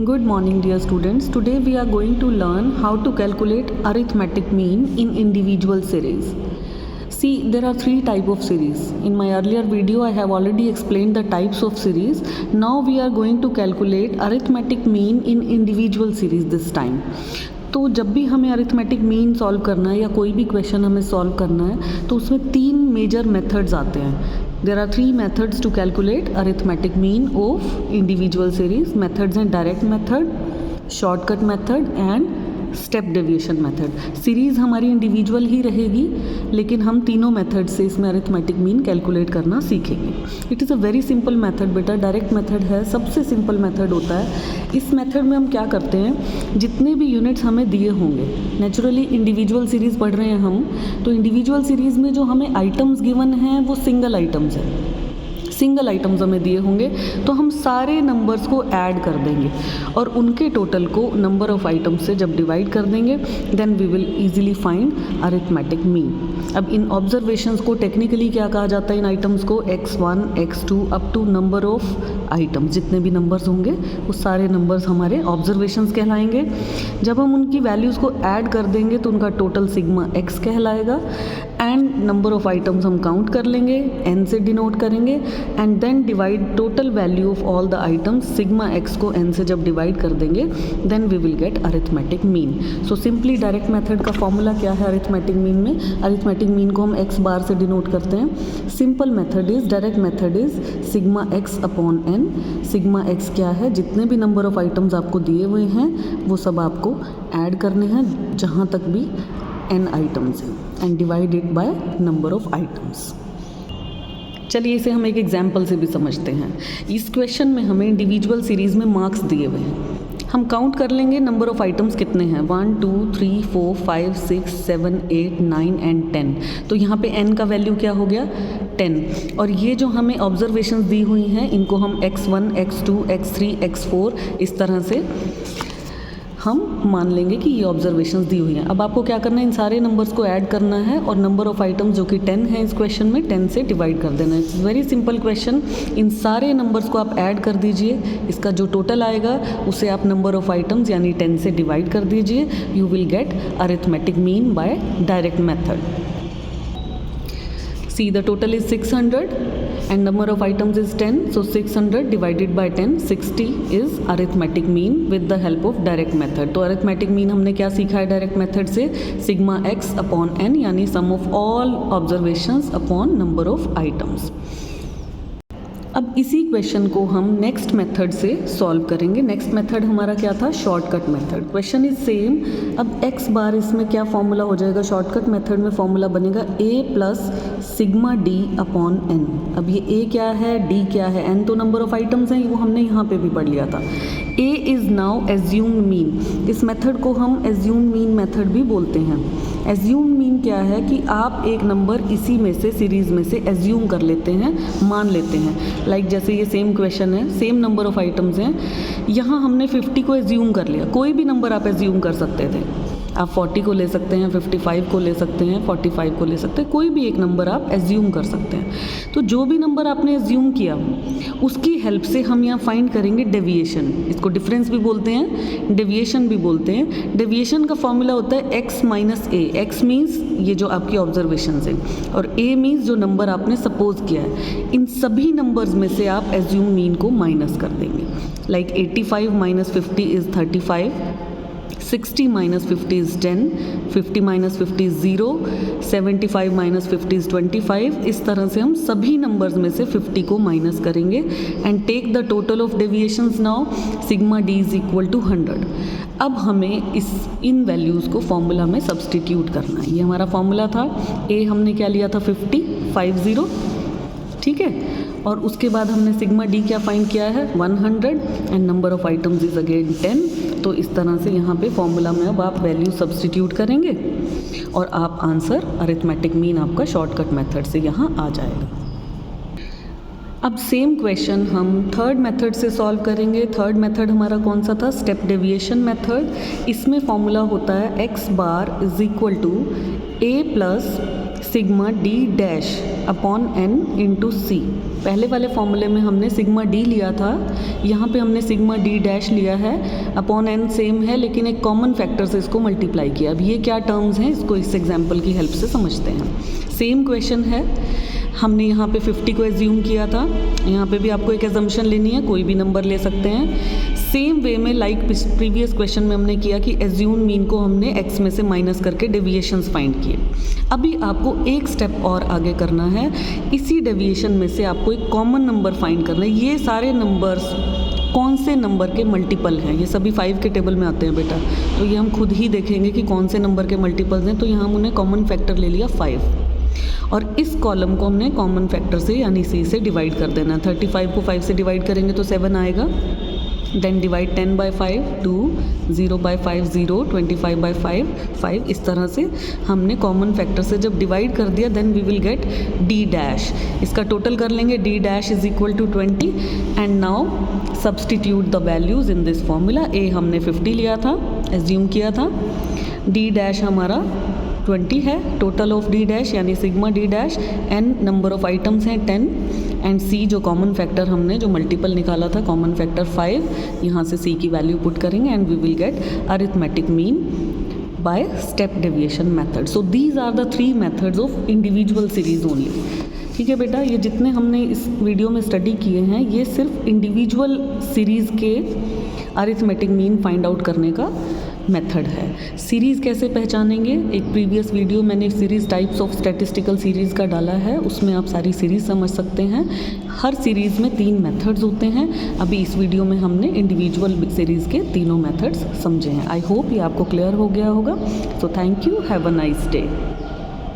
Good morning dear students. Today we are going to learn how to calculate arithmetic mean in individual series. See, there are three types of series. In my earlier video I have already explained the types of series. Now we are going to calculate arithmetic mean in individual series this time. तो जब भी हमें arithmetic mean solve करना है या कोई भी question हमें सॉल्व करना है तो उसमें तीन मेजर मेथड्स आते हैं. There are three methods to calculate arithmetic mean of individual series. Methods हैं direct method, shortcut method and step deviation method. Series हमारी इंडिविजुअल ही रहेगी लेकिन हम तीनों मेथड से इसमें अरिथमेटिक मीन कैलकुलेट करना सीखेंगे. It is a very simple method बेटा. डायरेक्ट मेथड है, सबसे सिंपल मेथड होता है. इस मेथड में हम क्या करते हैं, जितने भी यूनिट्स हमें दिए होंगे, नेचुरली इंडिविजुअल सीरीज़ पढ़ रहे हैं हम, तो इंडिविजुअल सीरीज़ में जो हमें आइटम्स गिवन हैं वो सिंगल आइटम्स है. सिंगल आइटम्स हमें दिए होंगे तो हम सारे नंबर्स को ऐड कर देंगे और उनके टोटल को नंबर ऑफ़ आइटम्स से जब डिवाइड कर देंगे then we will easily find arithmetic mean. अब इन ऑब्जर्वेशंस को टेक्निकली क्या कहा जाता है, इन आइटम्स को x1 x2 up to number of items, जितने भी नंबर्स होंगे वो सारे नंबर्स हमारे ऑब्जर्वेशंस कहलाएंगे. जब हम उनकी वैल्यूज़ को ऐड कर देंगे तो उनका टोटल सिग्मा x कहलाएगा एंड नंबर ऑफ़ आइटम्स हम काउंट कर लेंगे, n से डिनोट करेंगे and then divide total value of all the items. Sigma x को n से जब डिवाइड कर देंगे then we will get arithmetic mean. So simply direct method का फॉर्मूला क्या है अरिथमेटिक मीन में, अरिथमेटिक मीन को हम x बार से डिनोट करते हैं. Simple method is, direct method is sigma x upon n. Sigma x क्या है, जितने भी नंबर ऑफ़ आइटम्स आपको दिए हुए हैं वो सब आपको ऐड करने हैं जहाँ तक भी n आइटम्स हैं and divide it by number of items. चलिए इसे हम एक एग्जाम्पल से भी समझते हैं. इस क्वेश्चन में हमें इंडिविजुअल सीरीज़ में मार्क्स दिए हुए हैं. हम काउंट कर लेंगे नंबर ऑफ़ आइटम्स कितने हैं, 1 2 3 4 5 6 7 8 9 एंड 10. तो यहाँ पे n का वैल्यू क्या हो गया 10. और ये जो हमें ऑब्जर्वेशंस दी हुई हैं इनको हम x1 x2 x3 x4 इस तरह से हम मान लेंगे कि ये ऑब्जर्वेशंस दी हुई हैं. अब आपको क्या करना है, इन सारे नंबर्स को ऐड करना है और नंबर ऑफ़ आइटम्स जो कि 10 है इस क्वेश्चन में 10 से डिवाइड कर देना है. It's very simple question. इन सारे नंबर्स को आप ऐड कर दीजिए, इसका जो टोटल आएगा उसे आप नंबर ऑफ़ आइटम्स यानी 10 से डिवाइड कर दीजिए. You will get arithmetic mean bye direct method. See the total is 600 and number of items is 10, so 600 divided by 10 60 is arithmetic mean with the help of direct method. तो arithmetic mean हमने क्या सीखा है direct method से, sigma x upon n यानी sum of all observations upon number of items. अब इसी question को हम नेक्स्ट मेथड से सॉल्व करेंगे. नेक्स्ट मेथड हमारा क्या था, shortcut method. Question is same. अब x बार इसमें क्या फॉर्मूला हो जाएगा, शॉर्टकट मेथड में फॉर्मूला बनेगा a plus sigma d upon n. अब ये a क्या है, d क्या है, n तो नंबर ऑफ आइटम्स हैं, वो हमने यहाँ पे भी पढ़ लिया था. a is now assumed mean. इस मेथड को हम एज्यूम्ड मीन मेथड भी बोलते हैं. एज्यूम्ड मीन क्या है कि आप एक नंबर इसी में से सीरीज़ में से एज्यूम कर लेते हैं, मान लेते हैं. लाइक जैसे ये सेम क्वेश्चन है, सेम नंबर ऑफ़ आइटम्स हैं, यहाँ हमने 50 को एज्यूम कर लिया. कोई भी नंबर आप एज्यूम कर सकते थे. आप 40 को ले सकते हैं, 55 को ले सकते हैं, 45 को ले सकते हैं, कोई भी एक नंबर आप एज्यूम कर सकते हैं. तो जो भी नंबर आपने एज्यूम किया उसकी हेल्प से हम यहाँ फाइंड करेंगे डेविएशन. इसको डिफरेंस भी बोलते हैं, डेविएशन भी बोलते हैं. डेविएशन का फॉर्मूला होता है x माइनस ए. एक्स मीन्स ये जो आपकी ऑब्जर्वेशन है और a मीन्स जो नंबर आपने सपोज किया है. इन सभी नंबर्स में से आप एज्यूम मीन को माइनस कर देंगे. Like 85 minus 50 is 35, 60 minus 50 is 10, 50 minus 50 is 0, 75 minus 50 is 25. इस तरह से हम सभी नंबर्स में से 50 को माइनस करेंगे and take the total of deviations. Now sigma d is equal to 100. अब हमें इन वैल्यूज़ को फॉर्मूला में सब्सटीट्यूट करना है. ये हमारा फॉर्मूला था. a हमने क्या लिया था 50, ठीक है. और उसके बाद हमने सिग्मा d क्या फाइंड किया है 100 and number of items is again 10. तो इस तरह से यहाँ पे फॉर्मूला में अब आप वैल्यू सब्सटीट्यूट करेंगे और आप आंसर अरिथमेटिक मीन आपका शॉर्टकट मेथड से यहाँ आ जाएगा. अब सेम क्वेश्चन हम थर्ड मेथड से सॉल्व करेंगे. थर्ड मेथड हमारा कौन सा था, स्टेप डेविएशन मेथड. इसमें फॉर्मूला होता है x bar is equal to a plus sigma D dash upon N into C. पहले वाले फॉर्मूले में हमने सिग्मा डी लिया था, यहाँ पे हमने सिग्मा डी डैश लिया है, अपॉन एन सेम है लेकिन एक कॉमन फैक्टर से इसको मल्टीप्लाई किया। अब ये क्या टर्म्स हैं इसको इस एग्जाम्पल की हेल्प से समझते हैं। सेम क्वेश्चन है, हमने यहाँ पे 50 को एज्यूम किया था, यहाँ पे भी आपको एक एजम्पशन लेनी है, कोई भी नंबर ले सकते हैं। सेम वे में लाइक प्रीवियस क्वेश्चन में हमने किया कि एज्यूम मीन को हमने x में से माइनस करके डेविएशंस फाइंड किए। अभी आपको एक स्टेप और आगे करना है, इसी डेविएशन में से आपको एक कॉमन नंबर फाइंड करना है। ये सारे नंबर्स कौन से नंबर के मल्टीपल हैं, ये सभी 5 के टेबल में आते हैं बेटा, तो ये हम खुद ही देखेंगे कि कौन से नंबर के मल्टीपल्स हैं। तो यहाँ हमने कॉमन फैक्टर ले लिया 5, और इस कॉलम को हमने कॉमन फैक्टर से यानी सी से डिवाइड कर देना है। 35 को 5 से डिवाइड करेंगे तो 7 आएगा, then divide 10 by 5 2, 0 by 5 0, 25 by 5 5। इस तरह से हमने कॉमन फैक्टर से जब डिवाइड कर दिया then we will get D dash. इसका टोटल कर लेंगे, D dash is equal to 20 and now substitute the values in this formula. ए हमने 50 लिया था, एज्यूम किया था, डी डैश हमारा 20 है, टोटल ऑफ डी डैश यानी sigma D dash, N number of items हैं 10, एंड सी जो कॉमन फैक्टर हमने जो मल्टीपल निकाला था कॉमन फैक्टर 5, यहाँ से सी की वैल्यू पुट करेंगे and we will get arithmetic mean by step deviation method. So these are the 3 methods of individual series only. ठीक है बेटा, ये जितने हमने इस वीडियो में स्टडी किए हैं ये सिर्फ इंडिविजुअल सीरीज़ के अरिथमेटिक मीन फाइंड आउट करने का मेथड है। सीरीज़ कैसे पहचानेंगे, एक प्रीवियस वीडियो मैंने series types of statistical series का डाला है, उसमें आप सारी सीरीज़ समझ सकते हैं। हर सीरीज़ में 3 मेथड्स होते हैं। अभी इस वीडियो में हमने इंडिविजुअल सीरीज़ के तीनों मेथड्स समझे हैं। आई होप ये आपको क्लियर हो गया होगा। So thank you, have a nice day.